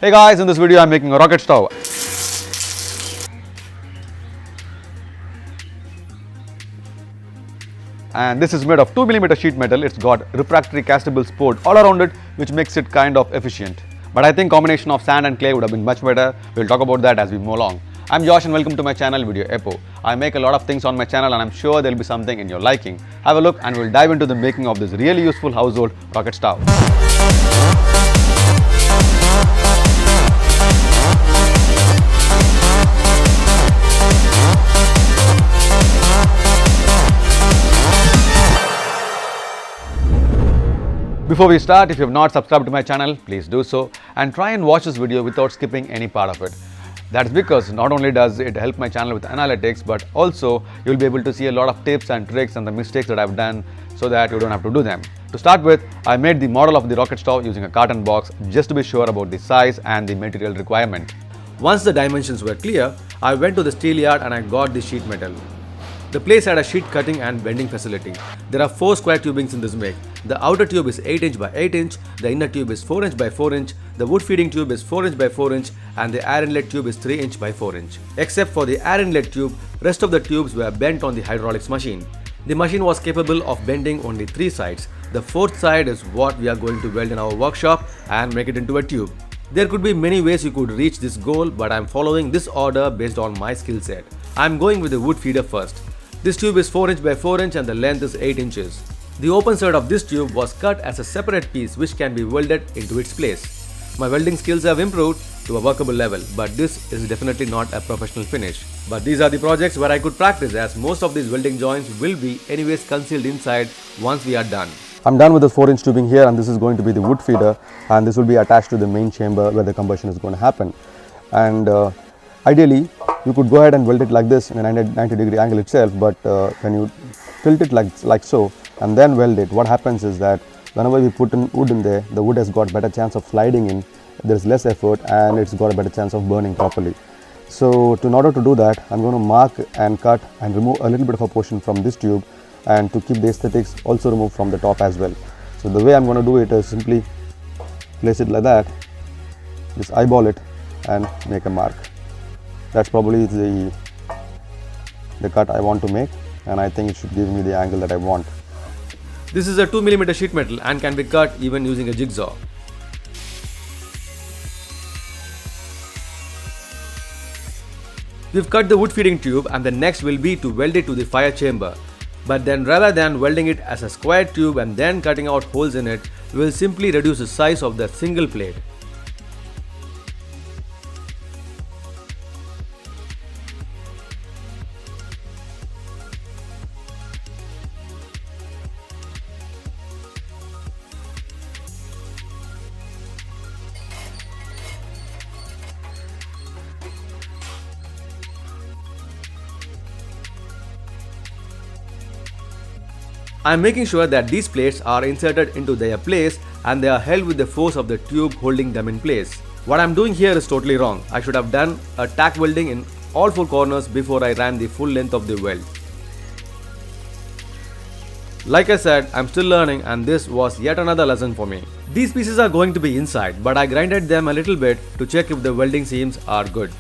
Hey guys, in this video I'm making a rocket stove. And this is made of 2mm sheet metal. It's got refractory castable support all around it, which makes it kind of efficient. But I think combination of sand and clay would have been much better. We'll talk about that as we move along. I'm Josh and welcome to my channel Video Epo. I make a lot of things on my channel and I'm sure there'll be something in your liking. Have a look and we'll dive into the making of this really useful household rocket stove. Before we start, if you have not subscribed to my channel, please do so and try and watch this video without skipping any part of it. That's because not only does it help my channel with analytics, but also you'll be able to see a lot of tips and tricks and the mistakes that I've done so that you don't have to do them. To start with, I made the model of the rocket stove using a carton box just to be sure about the size and the material requirement. Once the dimensions were clear, I went to the steel yard and I got the sheet metal. The place had a sheet cutting and bending facility. There are 4 square tubings in this make. The outer tube is 8 inch by 8 inch, the inner tube is 4 inch by 4 inch, the wood feeding tube is 4 inch by 4 inch and the air inlet tube is 3 inch by 4 inch. Except for the air inlet tube, rest of the tubes were bent on the hydraulics machine. The machine was capable of bending only 3 sides. The 4th side is what we are going to weld in our workshop and make it into a tube. There could be many ways you could reach this goal, but I am following this order based on my skill set. I am going with the wood feeder first. This tube is 4 inch by 4 inch and the length is 8 inches. The open side of this tube was cut as a separate piece which can be welded into its place. My welding skills have improved to a workable level, but this is definitely not a professional finish. But these are the projects where I could practice, as most of these welding joints will be anyways concealed inside once we are done. I'm done with the 4 inch tubing here, and this is going to be the wood feeder, and this will be attached to the main chamber where the combustion is going to happen. And ideally you could go ahead and weld it like this in a 90 degree angle itself, but when you tilt it like so and then weld it, what happens is that whenever we put in wood in there, the wood has got better chance of sliding in, there is less effort and it's got a better chance of burning properly. So in order to do that, I'm going to mark and cut and remove a little bit of a portion from this tube, and to keep the aesthetics also remove from the top as well. So the way I'm going to do it is simply place it like that, just eyeball it and make a mark. That's probably the cut I want to make, and I think it should give me the angle that I want. This is a 2mm sheet metal and can be cut even using a jigsaw. We've cut the wood feeding tube, and the next will be to weld it to the fire chamber. But then rather than welding it as a square tube and then cutting out holes in it, we will simply reduce the size of the single plate. I am making sure that these plates are inserted into their place and they are held with the force of the tube holding them in place. What I am doing here is totally wrong. I should have done a tack welding in all 4 corners before I ran the full length of the weld. Like I said, I am still learning, and this was yet another lesson for me. These pieces are going to be inside, but I grinded them a little bit to check if the welding seams are good.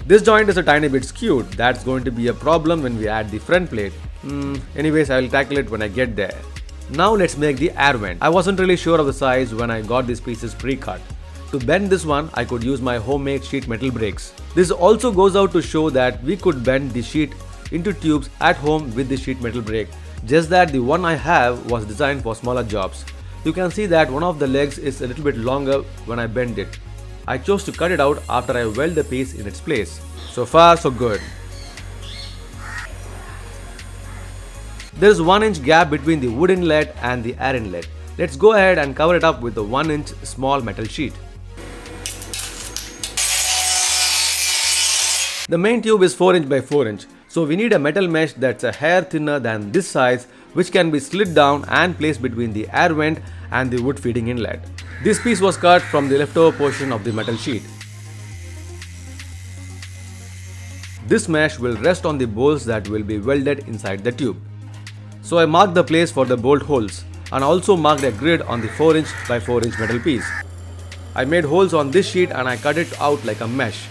This joint is a tiny bit skewed. That's going to be a problem when we add the front plate. Anyways, I will tackle it when I get there. Now let's make the air vent. I wasn't really sure of the size when I got these pieces pre-cut. To bend this one, I could use my homemade sheet metal bricks. This also goes out to show that we could bend the sheet into tubes at home with the sheet metal brick. Just that the one I have was designed for smaller jobs. You can see that one of the legs is a little bit longer when I bend it. I chose to cut it out after I weld the piece in its place. So far so good. There is 1 inch gap between the wood inlet and the air inlet. Let's go ahead and cover it up with a 1 inch small metal sheet. The main tube is 4 inch by 4 inch, so we need a metal mesh that's a hair thinner than this size, which can be slid down and placed between the air vent and the wood feeding inlet. This piece was cut from the leftover portion of the metal sheet. This mesh will rest on the bolts that will be welded inside the tube. So I marked the place for the bolt holes and also marked a grid on the 4" by 4" metal piece. I made holes on this sheet and I cut it out like a mesh.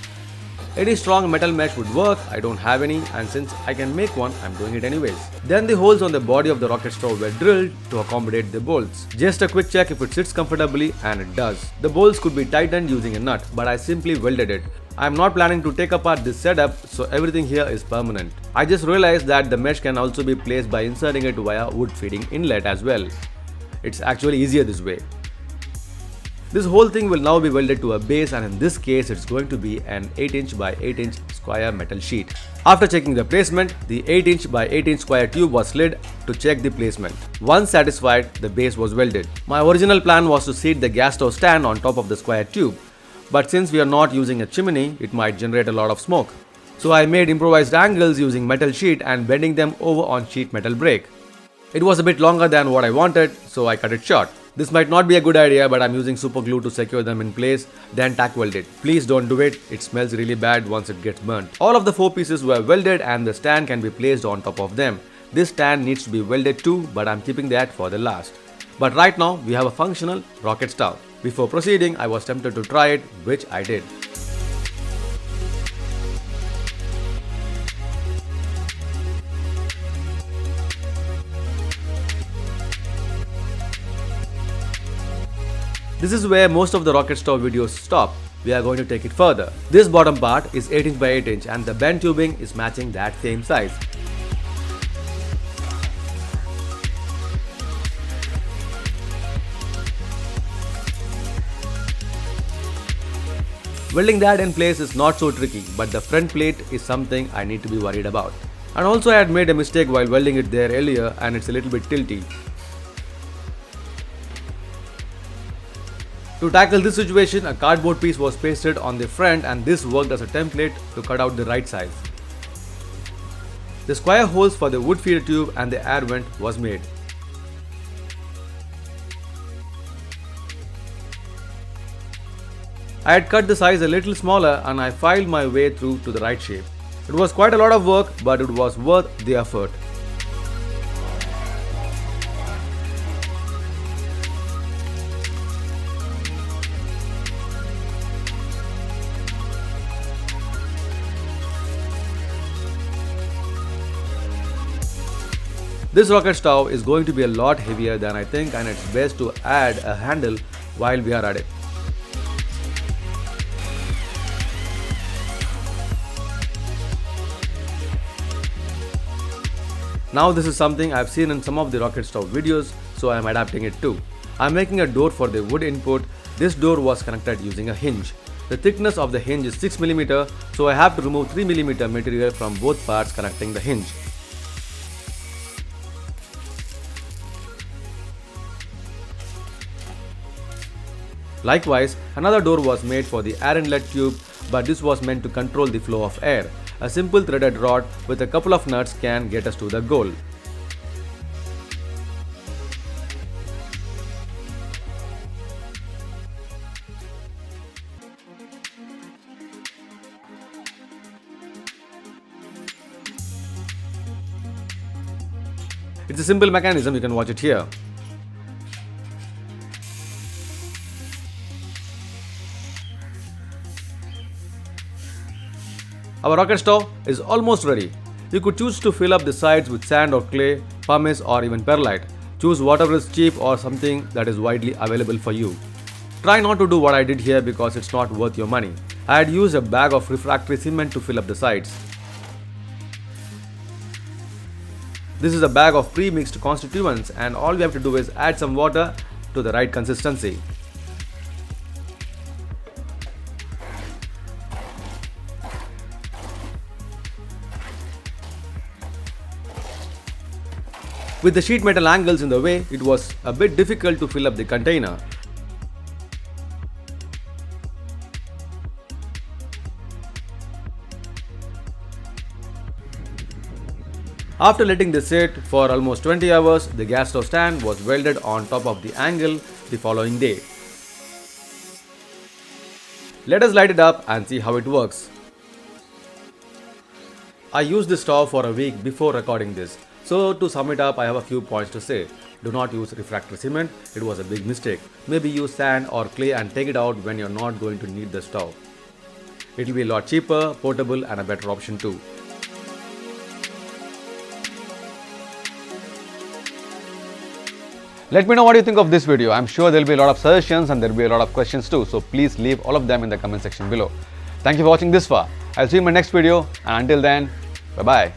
Any strong metal mesh would work, I don't have any, and since I can make one, I'm doing it anyways. Then the holes on the body of the rocket stove were drilled to accommodate the bolts. Just a quick check if it sits comfortably, and it does. The bolts could be tightened using a nut, but I simply welded it. I'm not planning to take apart this setup, so everything here is permanent. I just realized that the mesh can also be placed by inserting it via wood feeding inlet as well. It's actually easier this way. This whole thing will now be welded to a base, and in this case it's going to be an 8" by 8" square metal sheet. After checking the placement, the 8" by 8" square tube was slid to check the placement. Once satisfied, the base was welded. My original plan was to seat the gas stove stand on top of the square tube, but since we are not using a chimney, it might generate a lot of smoke. So I made improvised angles using metal sheet and bending them over on sheet metal brake. It was a bit longer than what I wanted, so I cut it short. This might not be a good idea, but I'm using super glue to secure them in place, then tack weld it. Please don't do it, it smells really bad once it gets burnt. All of the 4 pieces were welded and the stand can be placed on top of them. This stand needs to be welded too, but I'm keeping that for the last. But right now, we have a functional rocket stove. Before proceeding, I was tempted to try it, which I did. This is where most of the rocket stove videos stop. We are going to take it further. This bottom part is 8" by 8" and the bent tubing is matching that same size. Welding that in place is not so tricky, but the front plate is something I need to be worried about. And also I had made a mistake while welding it there earlier and it's a little bit tilty. To tackle this situation, a cardboard piece was pasted on the front and this worked as a template to cut out the right size. The square holes for the wood feeder tube and the air vent was made. I had cut the size a little smaller and I filed my way through to the right shape. It was quite a lot of work, but it was worth the effort. This rocket stove is going to be a lot heavier than I think, and it's best to add a handle while we are at it. Now this is something I've seen in some of the rocket stove videos, so I'm adapting it too. I'm making a door for the wood input. This door was connected using a hinge. The thickness of the hinge is 6 mm, so I have to remove 3 mm material from both parts connecting the hinge. Likewise, another door was made for the air inlet tube, but this was meant to control the flow of air. A simple threaded rod with a couple of nuts can get us to the goal. It's a simple mechanism, you can watch it here. Our rocket stove is almost ready. You could choose to fill up the sides with sand or clay, pumice or even perlite. Choose whatever is cheap or something that is widely available for you. Try not to do what I did here because it's not worth your money. I had used a bag of refractory cement to fill up the sides. This is a bag of pre-mixed constituents and all we have to do is add some water to the right consistency. With the sheet metal angles in the way, it was a bit difficult to fill up the container. After letting this sit for almost 20 hours, the gas stove stand was welded on top of the angle the following day. Let us light it up and see how it works. I used this stove for a week before recording this, So to sum it up, I have a few points to say. Do not use refractory cement, it was a big mistake. Maybe use sand or clay and take it out when you're not going to need the stove. It will be a lot cheaper, portable and a better option too. Let me know what you think of this video. I'm sure there will be a lot of suggestions and there will be a lot of questions too. So please leave all of them in the comment section below. Thank you for watching this far. I'll see you in my next video and until then, bye bye.